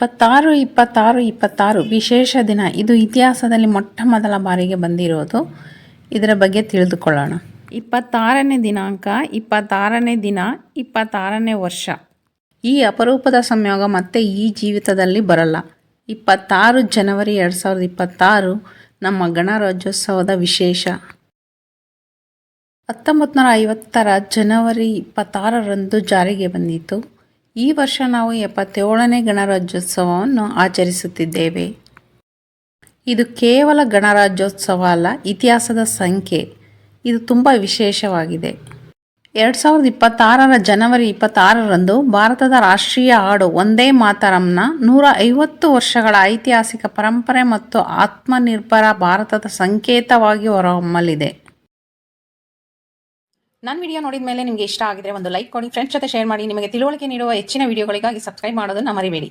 26 ವಿಶೇಷ ದಿನ. ಇದು ಇತಿಹಾಸದಲ್ಲಿ ಮೊಟ್ಟ ಮೊದಲ ಬಾರಿಗೆ ಬಂದಿರೋದು. ಇದರ ಬಗ್ಗೆ ತಿಳಿದುಕೊಳ್ಳೋಣ. 26ನೇ ದಿನಾಂಕ, 26ನೇ ದಿನ, 26ನೇ ವರ್ಷ. ಈ ಅಪರೂಪದ ಸಂಯೋಗ ಮತ್ತೆ ಈ ಜೀವಿತದಲ್ಲಿ ಬರಲ್ಲ. 26 ಜನವರಿ 2026 ನಮ್ಮ ಗಣರಾಜ್ಯೋತ್ಸವದ ವಿಶೇಷ. 1950ರ ಜನವರಿ 26ರಂದು ಜಾರಿಗೆ ಬಂದಿತು. ಈ ವರ್ಷ ನಾವು 77ನೇ ಗಣರಾಜ್ಯೋತ್ಸವವನ್ನು ಆಚರಿಸುತ್ತಿದ್ದೇವೆ. ಇದು ಕೇವಲ ಗಣರಾಜ್ಯೋತ್ಸವ ಅಲ್ಲ, ಇತಿಹಾಸದ ಸಂಖ್ಯೆ. ಇದು ತುಂಬ ವಿಶೇಷವಾಗಿದೆ. 2026ರ ಜನವರಿ 26ರಂದು ಭಾರತದ ರಾಷ್ಟ್ರೀಯ ಹಾಡು ವಂದೇ ಮಾತರಂನ 150 ವರ್ಷಗಳ ಐತಿಹಾಸಿಕ ಪರಂಪರೆ ಮತ್ತು ಆತ್ಮನಿರ್ಭರ ಭಾರತದ ಸಂಕೇತವಾಗಿ ಹೊರಹೊಮ್ಮಲಿದೆ. ನನ್ನ ವಿಡಿಯೋ ನೋಡಿದ ಮೇಲೆ ನಿಮಗೆ ಇಷ್ಟ ಆಗಿದ್ರೆ ಒಂದು ಲೈಕ್ ಕೊಡಿ, ಫ್ರೆಂಡ್ಸ್ ಜೊತೆ ಶೇರ್ ಮಾಡಿ. ನಿಮಗೆ ತಿಳುವಳಿಕೆ ನೀಡುವ ಹೆಚ್ಚಿನ ವಿಡಿಯೋಗಳಿಗಾಗಿ ಸಬ್ಸ್ಕ್ರೈಬ್ ಮಾಡೋದನ್ನು ಮರಿಬೇಡಿ.